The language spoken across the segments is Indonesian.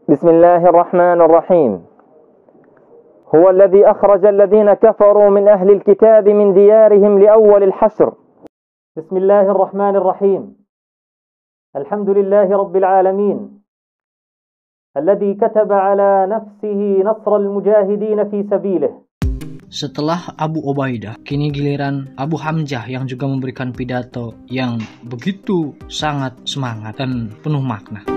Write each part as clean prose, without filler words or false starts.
بسم الله الرحمن الرحيم هو الذي أخرج الذين كفروا من أهل الكتاب من ديارهم لأول الحشر بسم الله الرحمن الرحيم الحمد لله رب العالمين الذي كتب على نفسه نصر المجاهدين في سبيله. Setelah Abu Ubaidah, kini giliran Abu Hamzah yang juga memberikan pidato yang begitu sangat semangat dan penuh makna.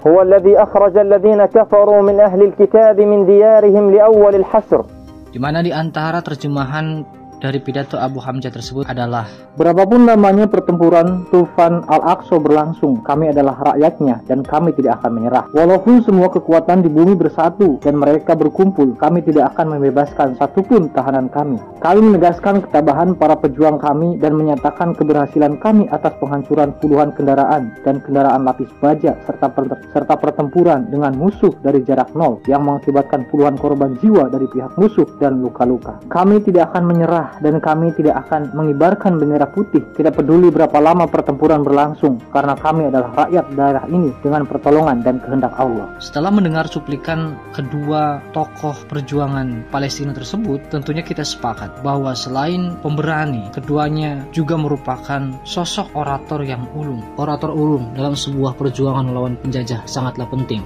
هو الذي أخرج الذين كفروا من أهل الكتاب من ديارهم لأول الحشر. Di mana di antara terjemahan dari pidato Abu Hamzah tersebut adalah, berapapun lamanya pertempuran Tufan Al-Aqsa berlangsung, kami adalah rakyatnya dan kami tidak akan menyerah. Walaupun semua kekuatan di bumi bersatu dan mereka berkumpul, kami tidak akan membebaskan satupun tahanan kami. Kami menegaskan ketabahan para pejuang kami dan menyatakan keberhasilan kami atas penghancuran puluhan kendaraan dan kendaraan lapis baja serta pertempuran dengan musuh dari jarak nol yang mengakibatkan puluhan korban jiwa dari pihak musuh dan luka-luka. Kami tidak akan menyerah dan kami tidak akan mengibarkan bendera putih, tidak peduli berapa lama pertempuran berlangsung, karena kami adalah rakyat daerah ini dengan pertolongan dan kehendak Allah. Setelah mendengar cuplikan kedua tokoh perjuangan Palestina tersebut, tentunya kita sepakat bahwa selain pemberani, keduanya juga merupakan sosok orator yang ulung. Orator ulung dalam sebuah perjuangan melawan penjajah sangatlah penting.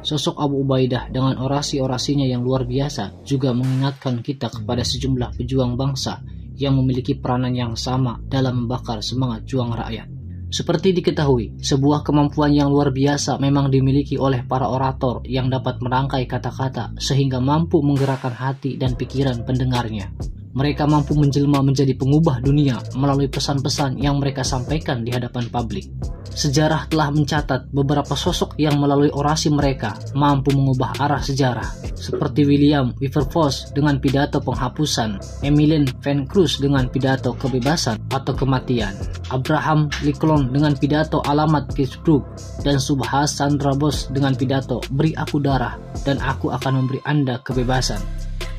Sosok Abu Ubaidah dengan orasi-orasinya yang luar biasa juga mengingatkan kita kepada sejumlah pejuang bangsa yang memiliki peranan yang sama dalam membakar semangat juang rakyat. Seperti diketahui, sebuah kemampuan yang luar biasa memang dimiliki oleh para orator yang dapat merangkai kata-kata sehingga mampu menggerakkan hati dan pikiran pendengarnya. Mereka mampu menjelma menjadi pengubah dunia melalui pesan-pesan yang mereka sampaikan di hadapan publik. Sejarah telah mencatat beberapa sosok yang melalui orasi mereka mampu mengubah arah sejarah, seperti William Wilberforce dengan pidato penghapusan, Emmeline Van Cruz dengan pidato kebebasan atau kematian, Abraham Lincoln dengan pidato alamat Gettysburg, dan Subhas Chandra Bose dengan pidato beri aku darah dan aku akan memberi Anda kebebasan.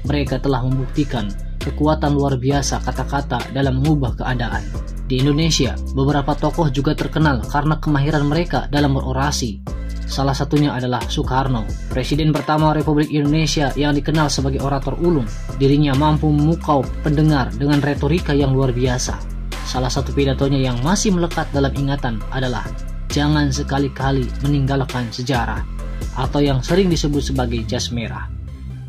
Mereka telah membuktikan kekuatan luar biasa kata-kata dalam mengubah keadaan. Di Indonesia, beberapa tokoh juga terkenal karena kemahiran mereka dalam berorasi. Salah satunya adalah Soekarno, Presiden pertama Republik Indonesia yang dikenal sebagai orator ulung. Dirinya mampu memukau pendengar dengan retorika yang luar biasa. Salah satu pidatonya yang masih melekat dalam ingatan adalah "Jangan sekali-kali meninggalkan sejarah", atau yang sering disebut sebagai jas merah.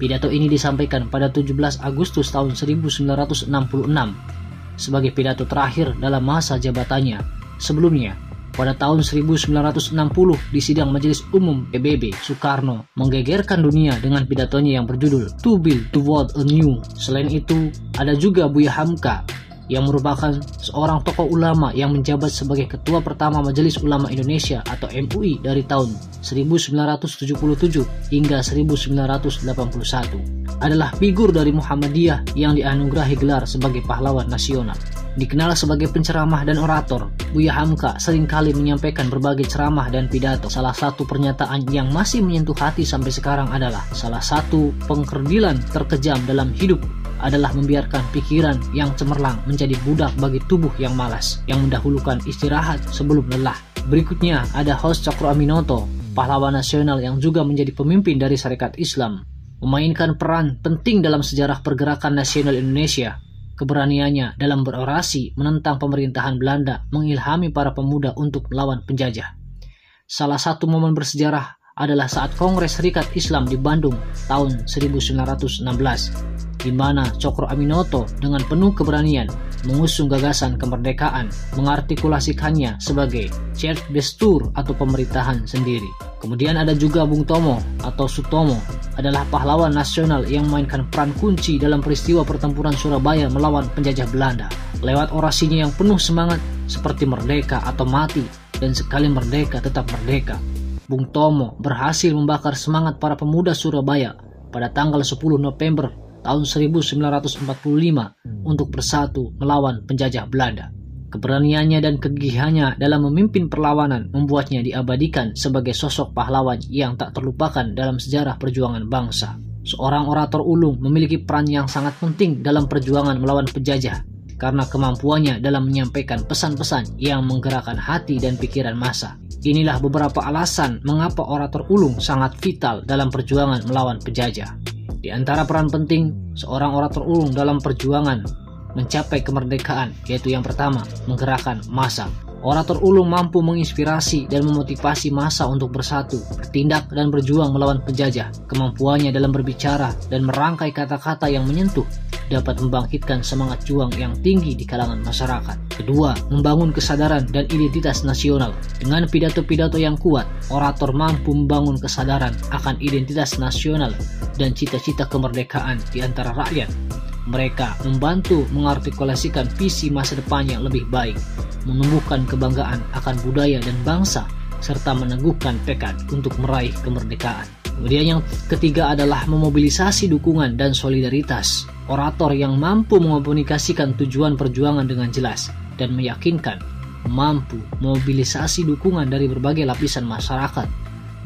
Pidato ini disampaikan pada 17 Agustus tahun 1966 sebagai pidato terakhir dalam masa jabatannya. Sebelumnya, pada tahun 1960 di sidang Majelis Umum PBB, Soekarno menggegerkan dunia dengan pidatonya yang berjudul "To Build the World Anew". Selain itu, ada juga Buya Hamka yang merupakan seorang tokoh ulama yang menjabat sebagai ketua pertama Majelis Ulama Indonesia atau MUI dari tahun 1977 hingga 1981. Adalah figur dari Muhammadiyah yang dianugerahi gelar sebagai pahlawan nasional. Dikenal sebagai penceramah dan orator, Buya Hamka seringkali menyampaikan berbagai ceramah dan pidato. Salah satu pernyataan yang masih menyentuh hati sampai sekarang adalah, salah satu pengkerdilan terkejam dalam hidup adalah membiarkan pikiran yang cemerlang menjadi budak bagi tubuh yang malas, yang mendahulukan istirahat sebelum lelah. Berikutnya ada Hos Cokro Aminoto, pahlawan nasional yang juga menjadi pemimpin dari Syarikat Islam. Memainkan peran penting dalam sejarah pergerakan nasional Indonesia. Keberaniannya dalam berorasi menentang pemerintahan Belanda mengilhami para pemuda untuk melawan penjajah. Salah satu momen bersejarah adalah saat Kongres Syarikat Islam di Bandung tahun 1916, di mana Cokro Aminoto dengan penuh keberanian mengusung gagasan kemerdekaan, mengartikulasikannya sebagai Church Destur atau pemerintahan sendiri. Kemudian ada juga Bung Tomo atau Sutomo, adalah pahlawan nasional yang memainkan peran kunci dalam peristiwa pertempuran Surabaya melawan penjajah Belanda. Lewat orasinya yang penuh semangat seperti merdeka atau mati dan sekali merdeka tetap merdeka, Bung Tomo berhasil membakar semangat para pemuda Surabaya pada tanggal 10 November tahun 1945 untuk bersatu melawan penjajah Belanda. Keberaniannya dan kegigihannya dalam memimpin perlawanan membuatnya diabadikan sebagai sosok pahlawan yang tak terlupakan dalam sejarah perjuangan bangsa. Seorang orator ulung memiliki peran yang sangat penting dalam perjuangan melawan penjajah karena kemampuannya dalam menyampaikan pesan-pesan yang menggerakkan hati dan pikiran massa. Inilah beberapa alasan mengapa orator ulung sangat vital dalam perjuangan melawan penjajah. Di antara peran penting seorang orator ulung dalam perjuangan mencapai kemerdekaan, yaitu yang pertama, menggerakkan massa. Orator ulung mampu menginspirasi dan memotivasi massa untuk bersatu, bertindak dan berjuang melawan penjajah. Kemampuannya dalam berbicara dan merangkai kata-kata yang menyentuh dapat membangkitkan semangat juang yang tinggi di kalangan masyarakat. Kedua, membangun kesadaran dan identitas nasional. Dengan pidato-pidato yang kuat, orator mampu membangun kesadaran akan identitas nasional dan cita-cita kemerdekaan di antara rakyat. Mereka membantu mengartikulasikan visi masa depan yang lebih baik, menumbuhkan kebanggaan akan budaya dan bangsa, serta meneguhkan tekad untuk meraih kemerdekaan. Kemudian yang ketiga adalah memobilisasi dukungan dan solidaritas. Orator yang mampu mengkomunikasikan tujuan perjuangan dengan jelas dan meyakinkan, mampu memobilisasi dukungan dari berbagai lapisan masyarakat.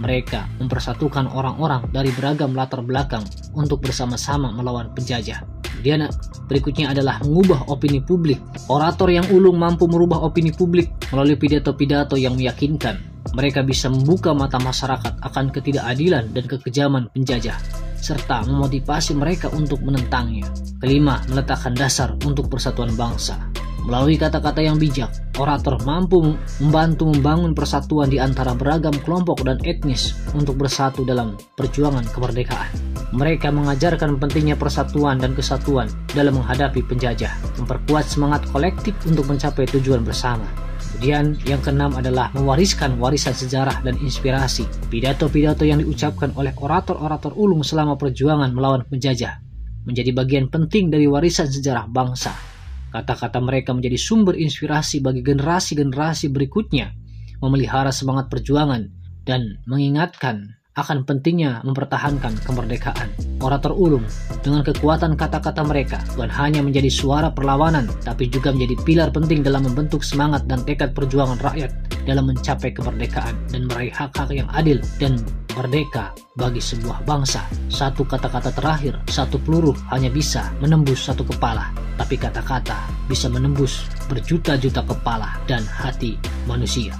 Mereka mempersatukan orang-orang dari beragam latar belakang untuk bersama-sama melawan penjajah. Kemudian berikutnya adalah mengubah opini publik. Orator yang ulung mampu merubah opini publik melalui pidato-pidato yang meyakinkan. Mereka bisa membuka mata masyarakat akan ketidakadilan dan kekejaman penjajah, serta memotivasi mereka untuk menentangnya. Kelima, meletakkan dasar untuk persatuan bangsa. Melalui kata-kata yang bijak, orator mampu membantu membangun persatuan di antara beragam kelompok dan etnis untuk bersatu dalam perjuangan kemerdekaan. Mereka mengajarkan pentingnya persatuan dan kesatuan dalam menghadapi penjajah, memperkuat semangat kolektif untuk mencapai tujuan bersama. Kemudian yang keenam adalah mewariskan warisan sejarah dan inspirasi. Pidato-pidato yang diucapkan oleh orator-orator ulung selama perjuangan melawan penjajah menjadi bagian penting dari warisan sejarah bangsa. Kata-kata mereka menjadi sumber inspirasi bagi generasi-generasi berikutnya, memelihara semangat perjuangan dan mengingatkan akan pentingnya mempertahankan kemerdekaan. Orator ulung dengan kekuatan kata-kata mereka bukan hanya menjadi suara perlawanan, tapi juga menjadi pilar penting dalam membentuk semangat dan tekad perjuangan rakyat dalam mencapai kemerdekaan dan meraih hak-hak yang adil dan merdeka bagi sebuah bangsa. Satu kata-kata terakhir, satu peluru hanya bisa menembus satu kepala, tapi kata-kata bisa menembus berjuta-juta kepala dan hati manusia.